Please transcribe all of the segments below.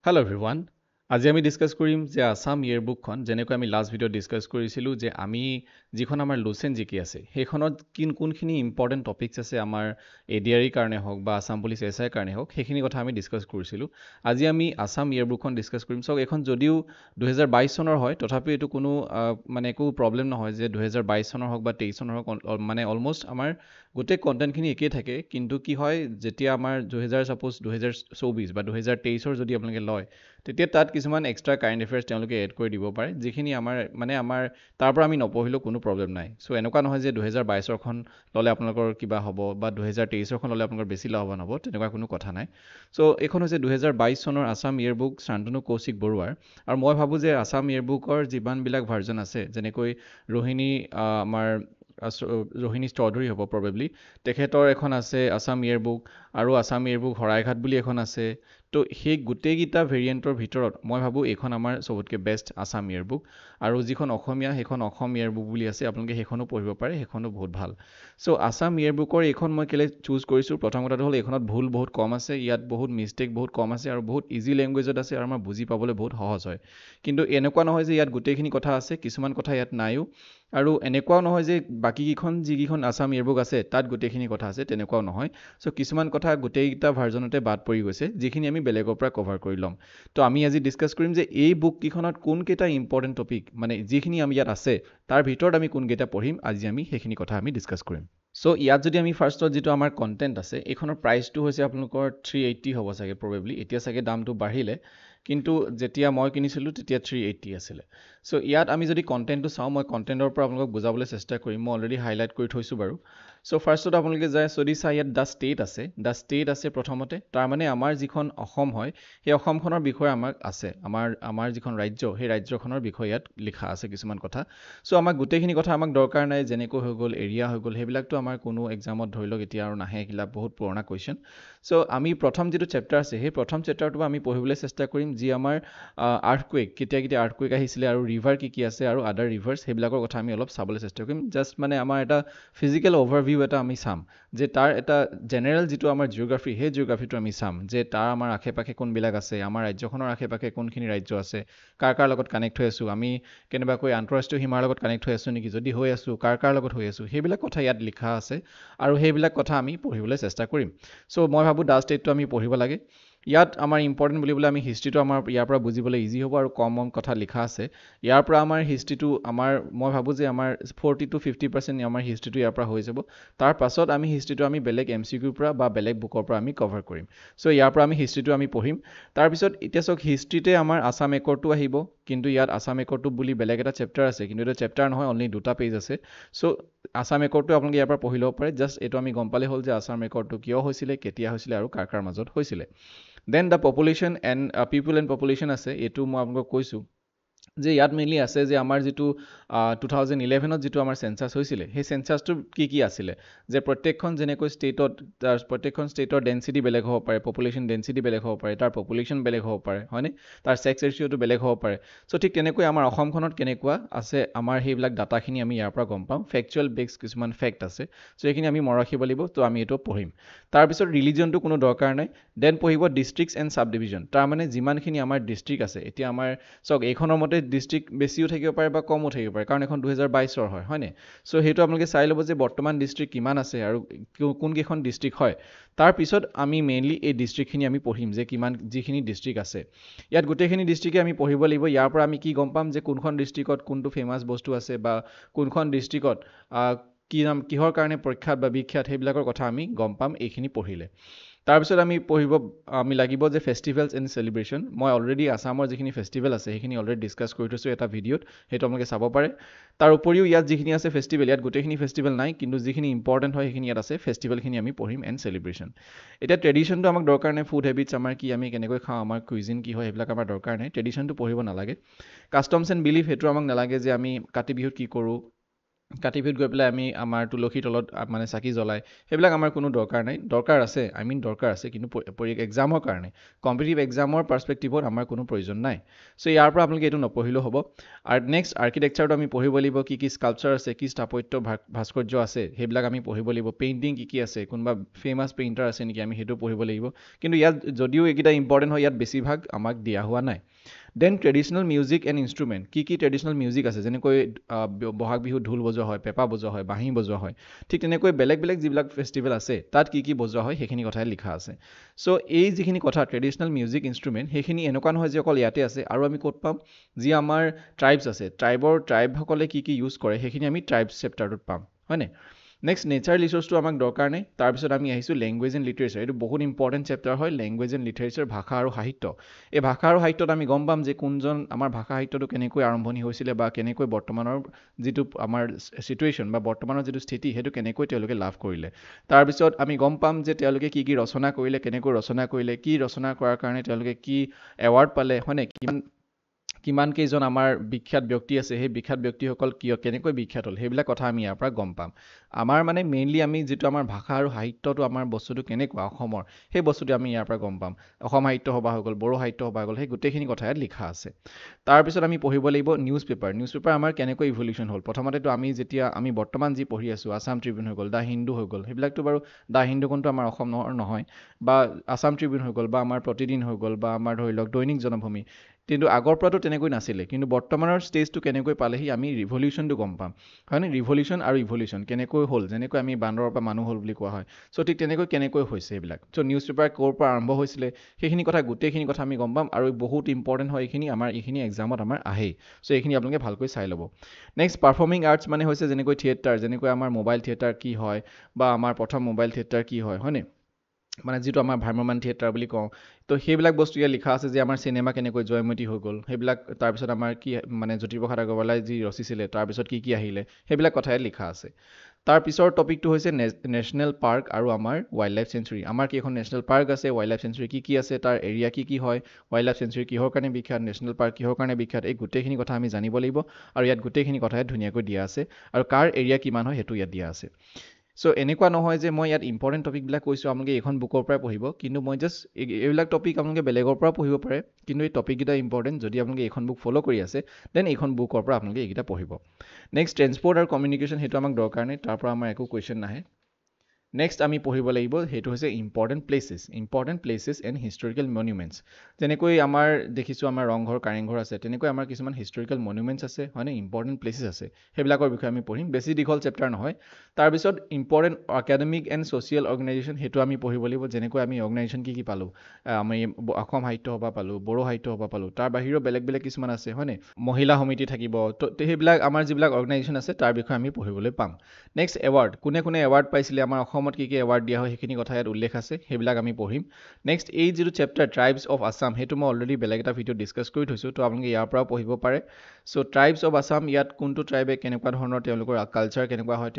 Hello everyone. আজি আমি discuss কৰিম যে আসাম ইয়েৰবুকখন যেনেকৈ আমি লাষ্ট ভিডিঅ'ত ডিসকাস কৰিছিলোঁ যে আমি যিখন আমাৰ লুচেন জিকি আছে সেইখনত কোনখিনি ইম্পৰ্টেণ্ট টপিকছ আছে আমাৰ এডিআৰই কাৰণে হওক বা আসাম পুলিচ এছআই কাৰণে হওক সেইখিনি কথা আমি ডিসকাস কৰিছিলোঁ আজি আমি আসাম ইয়েৰবুকখন ডিসকাস কৰিম সক এখন যদিও 2022 চনৰ হয় তথাপিও এইটো কোনো মানে একো প্ৰবলেম নহয় যে 2022 চনৰ হওক বা 23 চনৰ হওক মানে অলমোষ্ট আমাৰ গোটেই কন্টেন্টখিনি একেই থাকে কিন্তু কি হয় যেতিয়া আমাৰ 2024 বা 2023 যদি আপোনালোকে লয় তেতিয়া তাত কিছুমান এক্সট্ৰা কাৰেণ্ট এফেয়াৰ্ছ তেওঁলোকে এড কৰি দিব পাৰে যিখিনি আমাৰ তাৰ পৰা আমি নপঢ়িলেও কোনো প্ৰবলেম নাই সো এনেকুৱা নহয় যে 2022 খন ল'লে আপোনালোকৰ কিবা হ'ব বা 2023 খন ল'লে আপোনালোকৰ বেছি লাভৱান হ'ব তেনেকুৱা কোনো কথা নাই সো এইখন হৈছে 2022 চনৰ আসাম ইয়েৰবুক শান্তনু কৌশিক বৰুৱাৰ আৰু মই ভাবোঁ যে আসাম ইয়েৰবুকৰ যিমানবিলাক ভাৰ্জন আছে যেনেকৈ ৰোহিণী আমাৰ ৰোহিণী চৌধুৰী হ'ব প্ৰবেবলি তেখেতৰ এখন আছে আসাম ইয়েৰবুক আৰু আসাম ইয়েৰবুক শৰাইঘাট বুলি এখন আছে তো সেই গোটেইকেইটা ভেৰিয়েণ্টৰ ভিতৰত মই ভাবোঁ এইখন আমাৰ চবতকৈ বেষ্ট আসাম ইয়েৰবুক আৰু যিখন অসমীয়া সেইখন অসম ইয়েৰবুক বুলি আছে আপোনালোকে সেইখনো পঢ়িব পাৰে সেইখনো বহুত ভাল চ' আসাম ইয়েৰবুকৰ এইখন মই কেলৈ চুজ কৰিছোঁ প্ৰথম কথাটো হ'ল এইখনত ভুল বহুত কম আছে ইয়াত বহুত মিষ্টেক বহুত কম আছে আৰু বহুত ইজি লেংগুৱেজত আছে আৰু আমাৰ বুজি পাবলৈ বহুত সহজ হয় কিন্তু এনেকুৱা নহয় যে ইয়াত গোটেইখিনি কথা আছে কিছুমান কথা ইয়াত নাইও আৰু এনেকুৱাও নহয় যে বাকীকেইখন যিকেইখন আসাম ইয়েৰবুক আছে তাত গোটেইখিনি কথা আছে তেনেকুৱাও নহয় চ' কিছুমান কথা গোটেইকেইটা ভাৰ্জনতে বাদ পৰি গৈছে যিখিনি আমি বেলেগৰ পৰা কভাৰ কৰি ল'ম তো আমি আজি ডিছকাছ কৰিম যে এই বুককেইখনত কোনকেইটা ইম্পৰ্টেণ্ট টপিক মানে যিখিনি আমি ইয়াত আছে তাৰ ভিতৰত আমি কোনকেইটা পঢ়িম আজি আমি সেইখিনি কথা আমি ডিছকাছ কৰিম চ' ইয়াত যদি আমি ফাৰ্ষ্টত যিটো আমাৰ কণ্টেণ্ট আছে এইখনৰ প্ৰাইচটো হৈছে আপোনালোকৰ 380 হ'ব চাগে প্ৰবেবলি এতিয়া চাগে দামটো বাঢ়িলে কিন্তু যেতিয়া মই কিনিছিলোঁ তেতিয়া 380 আছিলে চ' ইয়াত আমি যদি কণ্টেণ্টটো চাওঁ মই কণ্টেণ্টৰ পৰা আপোনালোকক বুজাবলৈ চেষ্টা কৰিম মই অলৰেডি হাইলাইট কৰি থৈছোঁ বাৰু চ' ফাৰ্ষ্টত আপোনালোকে যায় যদি চাই ইয়াত দ্য ষ্টেট আছে প্ৰথমতে তাৰমানে আমাৰ যিখন অসম হয় সেই অসমখনৰ বিষয়ে আমাক আছে আমাৰ যিখন ৰাজ্য সেই ৰাজ্যখনৰ বিষয়ে ইয়াত লিখা আছে কিছুমান কথা চ' আমাক গোটেইখিনি কথা আমাক দৰকাৰ নাই যেনেকৈ হৈ গ'ল এৰিয়া হৈ গ'ল সেইবিলাকতো আমাৰ কোনো এক্সামত ধৰি লওক এতিয়া আৰু নাহে সেইবিলাক বহুত পুৰণা কুৱেশ্যন চ' আমি প্ৰথম যিটো চেপ্টাৰ আছে সেই প্ৰথম চেপ্টাৰটো আমি পঢ়িবলৈ চেষ্টা কৰিম যি আমাৰ আৰ্থকুৱেক কেতিয়া আৰ্থকুৱেক আহিছিলে আৰু ৰিভাৰ কি আছে আৰু আদাৰ ৰিভাৰ্ছ সেইবিলাকৰ কথা আমি অলপ চাবলৈ চেষ্টা কৰিম জাষ্ট মানে আমাৰ এটা ফিজিকেল অভাৰভিউ এটা আমি চাম যে তাৰ এটা জেনেৰেল যিটো আমাৰ জিঅ'গ্ৰাফী সেই জিঅ'গ্ৰাফীটো আমি চাম যে তাৰ আমাৰ আশে পাশে কোনবিলাক আছে আমাৰ ৰাজ্যখনৰ আশে পাশে কোনখিনি ৰাজ্য আছে কাৰ লগত কানেক্ট হৈ আছোঁ আমি কেনেবাকৈ আন্তঃৰাষ্ট্ৰীয় সীমাৰ লগত কানেক্ট হৈ আছোঁ নেকি যদি হৈ আছোঁ কাৰ লগত হৈ আছোঁ সেইবিলাক কথা ইয়াত লিখা আছে আৰু সেইবিলাক কথা আমি পঢ়িবলৈ চেষ্টা কৰিম চ' মই ভাবোঁ দ্য ষ্টেটটো আমি পঢ়িব লাগে ইয়াত আমাৰ ইম্পৰ্টেণ্ট বুলিবলৈ আমি হিষ্ট্ৰীটো আমাৰ ইয়াৰ পৰা বুজিবলৈ ইজি হ'ব আৰু কম কথা লিখা আছে ইয়াৰ পৰা আমাৰ হিষ্ট্ৰীটো মই ভাবোঁ যে আমাৰ 40 to 50% আমাৰ হিষ্ট্ৰীটো ইয়াৰ পৰা হৈ যাব তাৰ পাছত আমি হিষ্ট্ৰীটো আমি বেলেগ MCQৰ পৰা বা বেলেগ বুকৰ পৰা আমি কভাৰ কৰিম চ' ইয়াৰ পৰা আমি হিষ্ট্ৰীটো আমি পঢ়িম তাৰপিছত এতিয়া চাওক হিষ্ট্ৰীতে আমাৰ আসাম একৰ্ডটো আহিব কিন্তু ইয়াত আসাম একৰ্ডটো বুলি বেলেগ এটা চেপ্টাৰ আছে কিন্তু এইটো চেপ্টাৰ নহয় অনলি দুটা পেজ আছে চ' আসাম একৰ্ডটো আপোনালোকে ইয়াৰ পৰা পঢ়ি ল'ব পাৰে জাষ্ট এইটো আমি গম পালে হ'ল যে আসাম একৰ্ডটো কিয় হৈছিলে কেতিয়া হৈছিলে আৰু কাৰ মাজত হৈছিলে then the population and people and population আছে এইটো মই আপোনালোকক কৈছোঁ যে ইয়াত মেইনলি আছে যে আমাৰ যিটো 2011ত যিটো আমাৰ চেঞ্চাছ হৈছিলে সেই চেঞ্চাছটোৰ কি আছিলে যে প্ৰত্যেকখন যেনেকৈ ষ্টেটত প্ৰত্যেকখন ষ্টেটৰ ডেঞ্চিটি বেলেগ হ'ব পাৰে পপুলেশ্যন ডেঞ্চিটি বেলেগ হ'ব পাৰে তাৰ পপুলেশ্যন বেলেগ হ'ব পাৰে হয়নে তাৰ ছেক্স ৰেচিঅ'টো বেলেগ হ'ব পাৰে চ' ঠিক তেনেকৈ আমাৰ অসমখনত কেনেকুৱা আছে আমাৰ সেইবিলাক ডাটাখিনি আমি ইয়াৰ পৰা গম পাম ফেকচুৱেল বেছ কিছুমান ফেক্ট আছে চ' সেইখিনি আমি মনত ৰাখিব লাগিব তো আমি এইটো পঢ়িম তাৰপিছত ৰিলিজনটো কোনো দৰকাৰ নাই দেন পঢ়িব ডিষ্ট্ৰিক্টছ এণ্ড চাব ডিভিজন তাৰমানে যিমানখিনি আমাৰ ডিষ্ট্ৰিক্ট আছে এতিয়া আমাৰ চাওক এইখনৰ মতে ডিষ্ট্ৰিক্ট বেছিও থাকিব পাৰে বা কমো থাকিব পাৰে কাৰণ এখন 2022 হয়নে চ' সেইটো আপোনালোকে চাই ল'ব যে বৰ্তমান ডিষ্ট্ৰিক্ট কিমান আছে আৰু কোনকেইখন ডিষ্ট্ৰিক্ট হয় তাৰপিছত আমি মেইনলি এই ডিষ্ট্ৰিক্টখিনি আমি পঢ়িম যে যিখিনি ডিষ্ট্ৰিক্ট আছে ইয়াত গোটেইখিনি ডিষ্ট্ৰিক্টে আমি পঢ়িব লাগিব ইয়াৰ পৰা আমি কি গম পাম যে কোনখন ডিষ্ট্ৰিক্টত কোনটো ফেমাছ বস্তু আছে বা কোনখন ডিষ্ট্ৰিক্টত কিহৰ কাৰণে প্ৰখ্যাত বা বিখ্যাত সেইবিলাকৰ কথা আমি গম পাম এইখিনি পঢ়িলে তাৰপিছত আমি লাগিব যে ফেষ্টিভেলছ এণ্ড চেলিব্ৰেশ্যন মই অলৰেডি আসামৰ যিখিনি ফেষ্টিভেল আছে সেইখিনি অলৰেডি ডিছকাছ কৰি থৈছোঁ এটা ভিডিঅ'ত সেইটো আপোনালোকে চাব পাৰে তাৰ উপৰিও ইয়াত যিখিনি আছে ফেষ্টিভেল ইয়াত গোটেইখিনি ফেষ্টিভেল নাই কিন্তু যিখিনি ইম্পৰ্টেণ্ট হয় সেইখিনি ইয়াত আছে ফেষ্টিভেলখিনি আমি পঢ়িম এণ্ড চেলিব্ৰেশ্যন এতিয়া ট্ৰেডিশ্যনটো আমাক দৰকাৰ নাই ফুড হেবিটছ আমাৰ কি আমি কেনেকৈ খাওঁ আমাৰ কুইজিন কি হয় সেইবিলাক আমাৰ দৰকাৰ নাই ট্ৰেডিশ্যনটো পঢ়িব নালাগে কাষ্টমছ এণ্ড বিলিফ সেইটো আমাক নালাগে যে আমি কাতি বিহুত কি কৰোঁ কাতি বিহুত গৈ পেলাই আমি আমাৰ তুলসীৰ তলত মানে চাকি জ্বলাই সেইবিলাক আমাৰ কোনো দৰকাৰ নাই দৰকাৰ আছে দৰকাৰ আছে কিন্তু এক্সামৰ কাৰণে কম্পিটিটিভ এক্সামৰ পাৰ্চপেক্টিভত আমাৰ কোনো প্ৰয়োজন নাই চ' ইয়াৰ পৰা আপোনালোকে এইটো নপঢ়িলেও হ'ব আৰু নেক্সট আৰ্কিটেকচাৰটো আমি পঢ়িব লাগিব কি স্কাল্পচাৰ আছে কি স্থাপত্য ভাস্কৰ্য আছে সেইবিলাক আমি পঢ়িব লাগিব পেইণ্টিং কি আছে কোনোবা ফেমাছ পেইণ্টাৰ আছে নেকি আমি সেইটো পঢ়িব লাগিব কিন্তু ইয়াত যদিও এইকেইটা ইম্পৰ্টেণ্ট হয় ইয়াত বেছিভাগ আমাক দিয়া হোৱা নাই then traditional music and instrument কি ট্ৰেডিশ্যনেল মিউজিক আছে যেনেকৈ বহাগ বিহুত ঢোল বজোৱা হয় পেঁপা বজোৱা হয় বাঁহী বজোৱা হয় ঠিক তেনেকৈ বেলেগ বেলেগ যিবিলাক ফেষ্টিভেল আছে তাত কি বজোৱা হয় সেইখিনি কথাই লিখা আছে চ' এই যিখিনি কথা ট্ৰেডিশ্যনেল মিউজিক ইনষ্ট্ৰুমেণ্ট সেইখিনি এনেকুৱা নহয় যে অকল ইয়াতে আছে আৰু আমি ক'ত পাম যি আমাৰ ট্ৰাইবছ আছে ট্ৰাইবসকলে কি ইউজ কৰে সেইখিনি আমি ট্ৰাইবছ চেপ্টাৰটোত পাম হয়নে নেক্সট নেচাৰ ৰিচোৰ্চটো আমাক দৰকাৰ নাই তাৰপিছত আমি আহিছোঁ লেংগুৱেজ এণ্ড লিটাৰেচাৰ এইটো বহুত ইম্পৰ্টেণ্ট চেপ্টাৰ হয় লেংগুৱেজ এণ্ড লিটাৰেচাৰ ভাষা আৰু সাহিত্য এই ভাষা আৰু সাহিত্যত আমি গম পাম যে কোনজন আমাৰ ভাষা সাহিত্যটো কেনেকৈ আৰম্ভণি হৈছিলে বা কেনেকৈ বৰ্তমানৰ যিটো আমাৰ চিটুৱেশ্যন বা বৰ্তমানৰ যিটো স্থিতি সেইটো কেনেকৈ তেওঁলোকে লাভ কৰিলে তাৰপিছত আমি গম পাম যে তেওঁলোকে কি ৰচনা কৰিলে কেনেকৈ ৰচনা কৰিলে কি ৰচনা কৰাৰ কাৰণে তেওঁলোকে কি এৱাৰ্ড পালে হয়নে কিমান কেইজন আমাৰ বিখ্যাত ব্যক্তি আছে সেই বিখ্যাত ব্যক্তিসকল কেনেকৈ বিখ্যাত হ'ল সেইবিলাক কথা আমি ইয়াৰ পৰা গম পাম আমাৰ মানে মেইনলি আমি যিটো আমাৰ ভাষা আৰু সাহিত্যটো আমাৰ বস্তুটো কেনেকুৱা অসমৰ সেই বস্তুটো আমি ইয়াৰ পৰা গম পাম অসম সাহিত্য সভা হৈ গ'ল বড়ো সাহিত্য সভা হৈ গ'ল সেই গোটেইখিনি কথা ইয়াত লিখা আছে তাৰপিছত আমি পঢ়িব লাগিব নিউজ পেপাৰ আমাৰ কেনেকৈ ইভলিউশ্যন হ'ল প্ৰথমতেতো আমি বৰ্তমান যি পঢ়ি আছোঁ আছাম ট্ৰিবিউন হৈ গ'ল দ্য হিন্দু হৈ গ'ল সেইবিলাকতো বাৰু দ্য হিন্দুখনটো আমাৰ অসম নহয় বা আছাম ট্ৰিবিউন হৈ গ'ল বা আমাৰ প্ৰতিদিন হৈ গ'ল বা আমাৰ ধৰি লওক দৈনিক জনভূমি কিন্তু আগৰ পৰাতো তেনেকৈ নাছিলে কিন্তু বৰ্তমানৰ ষ্টেজটো কেনেকৈ পালেহি আমি ৰিভলিউশ্যনটো গম পাম হয়নে ৰিভলিউশ্যন আৰু ইভলিউশ্যন কেনেকৈ হ'ল যেনেকৈ আমি বান্দৰৰ পৰা মানুহ হ'ল বুলি কোৱা হয় চ' ঠিক কেনেকৈ হৈছে এইবিলাক চ' নিউজ পেপাৰ ক'ৰ পৰা আৰম্ভ হৈছিলে সেইখিনি কথা গোটেইখিনি কথা আমি গম পাম আৰু বহুত ইম্পৰ্টেণ্ট হয় এইখিনি এক্সামত আমাৰ আহেই চ' এইখিনি আপোনালোকে ভালকৈ চাই ল'ব নেক্সট পাৰফৰ্মিং আৰ্টছ মানে হৈছে যেনেকৈ থিয়েটাৰ যেনেকৈ আমাৰ মোবাইল থিয়েটাৰ কি হয় বা আমাৰ প্ৰথম মোবাইল থিয়েটাৰ কি হয় হয়নে মানে যিটো আমাৰ ভ্ৰাম্যমান থিয়েটাৰ বুলি কওঁ তো সেইবিলাক বস্তু ইয়াত লিখা আছে যে আমাৰ চিনেমা কেনেকৈ জয়মতী হৈ গ'ল সেইবিলাক তাৰপিছত আমাৰ কি মানে জ্যোতিপ্ৰসাদ আগৰৱালাই যি ৰচিছিলে তাৰপিছত কি আহিলে সেইবিলাক কথা ইয়াত লিখা আছে তাৰপিছৰ টপিকটো হৈছে নেশ্যনেল পাৰ্ক আৰু আমাৰ ৱাইল্ড লাইফ চেঞ্চুৰী আমাৰ কেইখন নেশ্যনেল পাৰ্ক আছে ৱাইল্ড লাইফ চেঞ্চুৰী কি আছে তাৰ এৰিয়া কি হয় ৱাইল্ড লাইফ চেঞ্চুৰী কিহৰ কাৰণে বিখ্যাত নেশ্যনেল পাৰ্ক কিহৰ কাৰণে বিখ্যাত এই গোটেইখিনি কথা আমি জানিব লাগিব আৰু ইয়াত গোটেইখিনি কথা ইয়াত ধুনীয়াকৈ দিয়া আছে আৰু কাৰ এৰিয়া কিমান হয় সেইটো ইয়াত দিয়া আছে চ' এনেকুৱা নহয় যে মই ইয়াত ইম্পৰ্টেণ্ট টপিকবিলাক কৈছোঁ আপোনালোকে এইখন বুকৰ পৰাই পঢ়িব কিন্তু মই জাষ্ট এইবিলাক টপিক আপোনালোকে বেলেগৰ পৰাও পঢ়িব পাৰে কিন্তু এই টপিককেইটা ইম্পৰ্টেণ্ট যদি আপোনালোকে এইখন বুক ফ'ল' কৰি আছে দেন এইখন বুকৰ পৰা আপোনালোকে এইকেইটা পঢ়িব নেক্সট ট্ৰেন্সপৰ্ট আৰু কমিউনিকেশ্যন সেইটো আমাক দৰকাৰ নাই তাৰ পৰা আমাৰ একো কুৱেশ্যন নাহে নেক্সট আমি পঢ়িব লাগিব সেইটো হৈছে important places and historical monuments যেনেকৈ আমাৰ দেখিছোঁ আমাৰ ৰংঘৰ কাৰেংঘৰ আছে তেনেকৈ আমাৰ কিছুমান হিষ্টৰিকেল মনুমেণ্টছ আছে হয়নে ইম্পৰ্টেণ্ট প্লেচেছ আছে সেইবিলাকৰ বিষয়ে আমি পঢ়িম বেছি দীঘল চেপ্টাৰ নহয় তাৰপিছত important academic and social organisation সেইটো আমি পঢ়িব লাগিব যেনেকৈ আমি অৰ্গেনাইজেশ্যন কি পালোঁ আমি অসম সাহিত্য সভা পালোঁ বড়ো সাহিত্য সভা পালোঁ তাৰ বাহিৰেও বেলেগ কিছুমান আছে হয়নে মহিলা সমিতি থাকিব তো সেইবিলাক আমাৰ যিবিলাক অৰ্গেনাইজেশ্যন আছে তাৰ বিষয়ে আমি পঢ়িবলৈ পাম নেক্সট এৱাৰ্ড কোনে এৱাৰ্ড পাইছিলে আমাৰ অসমত কি এৱাৰ্ড দিয়া হয় সেইখিনি কথা ইয়াত উল্লেখ আছে সেইবিলাক আমি পঢ়িম নেক্সট এই যিটো চেপ্টাৰ ট্ৰাইবছ অফ আছাম সেইটো মই অলৰেডি বেলেগ এটা ভিডিঅ' ডিছকাছ কৰি থৈছোঁ তো আপোনালোকে ইয়াৰ পৰাও পঢ়িব পাৰে চ' ট্ৰাইবছ অফ আছাম ইয়াত কোনটো ট্ৰাইবে কেনেকুৱা ধৰণৰ তেওঁলোকৰ কালচাৰ কেনেকুৱা হয়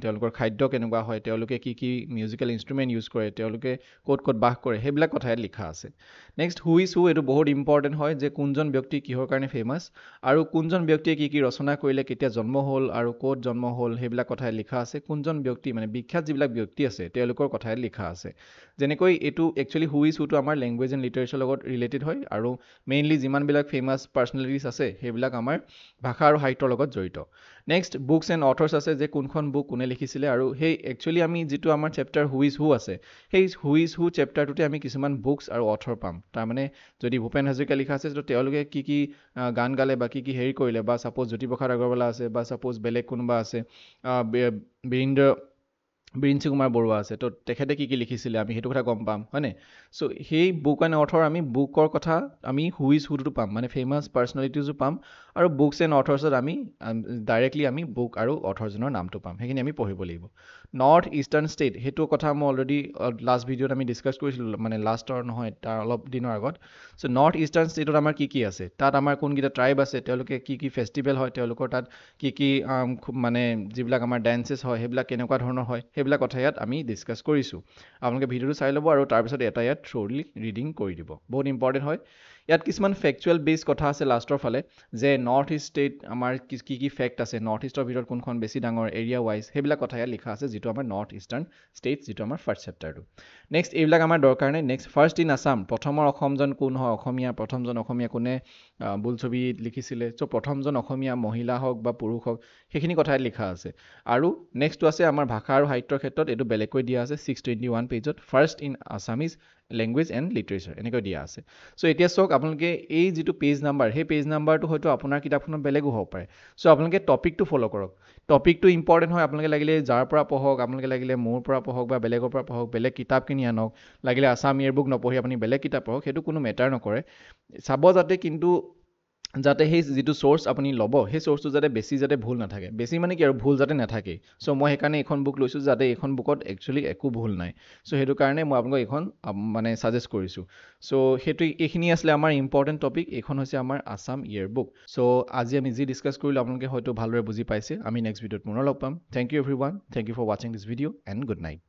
তেওঁলোকৰ খাদ্য কেনেকুৱা হয় তেওঁলোকে কি মিউজিকেল ইনষ্ট্ৰুমেণ্ট ইউজ কৰে তেওঁলোকে ক'ত বাস কৰে সেইবিলাক কথা ইয়াত লিখা আছে নেক্সট হু ইজ হু এইটো বহুত ইম্পৰ্টেণ্ট হয় যে কোনজন ব্যক্তি কিহৰ কাৰণে ফেমাছ আৰু কোনজন ব্যক্তিয়ে কি ৰচনা কৰিলে কেতিয়া জন্ম হ'ল আৰু ক'ত জন্ম হ'ল সেইবিলাক কথা লিখা আছে কোনজন ব্যক্তি মানে বিখ্যাত যিবিলাক ব্যক্তি আছে তেওঁলোকৰ কথাই লিখা আছে যেনেকৈ এইটো একচুৱেলি হু ইজ হুটো আমাৰ লেংগুৱেজ এণ্ড লিটাৰেচাৰ লগত ৰিলেটেড হয় আৰু মেইনলি যিমানবিলাক ফেমাছ পাৰ্চনেলিটিজ আছে সেইবিলাক আমাৰ ভাষা আৰু সাহিত্যৰ লগত জড়িত নেক্সট বুকছ এণ্ড অথৰ্ছ আছে যে কোনখন বুক কোনে লিখিছিলে আৰু সেই একচুৱেলি আমি যিটো আমাৰ চেপ্টাৰ হু ইজ হু আছে সেই হু ইজ হু চেপ্টাৰটোতে আমি কিছুমান বুকছ আৰু অথৰ পাম তাৰমানে যদি ভূপেন হাজৰিকা লিখা আছে তো তেওঁলোকে কি গান গালে বা কি হেৰি কৰিলে বা ছাপ'জ জ্যোতিপ্ৰসাদ আগৰৱালা আছে বা ছাপ'জ বেলেগ কোনোবা আছে বীৰেন্দ্ৰ কুমাৰ বৰুৱা আছে তো তেখেতে কি লিখিছিলে আমি সেইটো কথা গম পাম হয়নে চ' সেই বুক এণ্ড অথৰ আমি বুকৰ কথা আমি হু ইজ হুটো পাম মানে ফেমাছ পাৰ্চনেলিটিজো পাম আৰু বুকছ এণ্ড অথৰ্ছত আমি ডাইৰেক্টলি আমি বুক আৰু অথৰজনৰ নামটো পাম সেইখিনি আমি পঢ়িব লাগিব নৰ্থ ইষ্টাৰ্ণ ষ্টেট সেইটো কথা মই অলৰেডি লাষ্ট ভিডিঅ'ত আমি ডিছকাছ কৰিছিলোঁ মানে লাষ্টৰ নহয় তাৰ অলপ দিনৰ আগত চ' নৰ্থ ইষ্টাৰ্ণ ষ্টেটত আমাৰ কি আছে তাত আমাৰ কোনকেইটা ট্ৰাইব আছে তেওঁলোকে কি ফেষ্টিভেল হয় তেওঁলোকৰ তাত কি মানে যিবিলাক আমাৰ ডেন্সেছ হয় সেইবিলাক কেনেকুৱা ধৰণৰ হয় সেইবিলাক কথা ইয়াত আমি ডিছকাছ কৰিছোঁ আপোনালোকে ভিডিঅ'টো চাই ল'ব আৰু তাৰপিছত এটা ইয়াত থ্ৰ'লি ৰিডিং কৰি দিব বহুত ইম্পৰ্টেণ্ট হয় ইয়াত কিছুমান ফেকচুৱেল বেছ কথা আছে লাষ্টৰ ফালে যে নৰ্থ ইষ্ট ষ্টেট আমাৰ কি ফেক্ট আছে নৰ্থ ইষ্টৰ ভিতৰত কোনখন বেছি ডাঙৰ এৰিয়া ৱাইজ সেইবিলাক কথা ইয়াত লিখা আছে যিটো আমাৰ নৰ্থ ইষ্টাৰ্ণ ষ্টেট যিটো আমাৰ ফাৰ্ষ্ট চেপ্টাৰটো নেক্সট এইবিলাক আমাৰ দৰকাৰ নাই নেক্সট ফাৰ্ষ্ট ইন আছাম প্ৰথমৰ অসমজন কোন হয় অসমীয়া প্ৰথমজন অসমীয়া কোনে বোলছবি লিখিছিলে চ' প্ৰথমজন অসমীয়া মহিলা হওক বা পুৰুষ হওক সেইখিনি কথাই লিখা আছে আৰু নেক্সটটো আছে আমাৰ ভাষা আৰু সাহিত্যৰ ক্ষেত্ৰত এইটো বেলেগকৈ দিয়া আছে 621 পেজত first in Assamese language and literature এনেকৈ দিয়া আছে চ' এতিয়া চাওক আপোনালোকে এই যিটো পেজ নাম্বাৰ সেই পেজ নাম্বাৰটো হয়তো আপোনাৰ কিতাপখনত বেলেগো হ'ব পাৰে চ' আপোনালোকে টপিকটো ফ'ল' কৰক টপিকটো ইম্পৰ্টেণ্ট হয় আপোনালোকে লাগিলে যাৰ পৰা পঢ়ক আপোনালোকে লাগিলে মোৰ পৰা পঢ়ক বা বেলেগৰ পৰা পঢ়ক বেলেগ কিতাপ কিনি আনক লাগিলে আছাম ইয়েৰ বুক নপঢ়ি আপুনি বেলেগ কিতাপ পঢ়ক সেইটো কোনো মেটাৰ নকৰে চাব যাতে কিন্তু যাতে সেই যিটো চ'ৰ্চ আপুনি ল'ব সেই চ'ৰ্চটো যাতে বেছি যাতে ভুল নাথাকে বেছি মানে কি আৰু ভুল যাতে নাথাকে চ' মই সেইকাৰণে এইখন বুক লৈছোঁ যাতে এইখন বুকত একচুৱেলি একো ভুল নাই চ' সেইটো কাৰণে মই আপোনালোকক এইখন মানে ছাজেষ্ট কৰিছোঁ চ' সেইটো এইখিনি আছিলে আমাৰ ইম্পৰ্টেণ্ট টপিক এইখন হৈছে আমাৰ আছাম ইয়েৰ বুক চ' আজি আমি যি ডিছকাছ কৰিলোঁ আপোনালোকে হয়তো ভালদৰে বুজি পাইছে আমি নেক্সট ভিডিঅ'ত পুনৰ লগ পাম thank you everyone thank you for ৱাচিং this video' and good night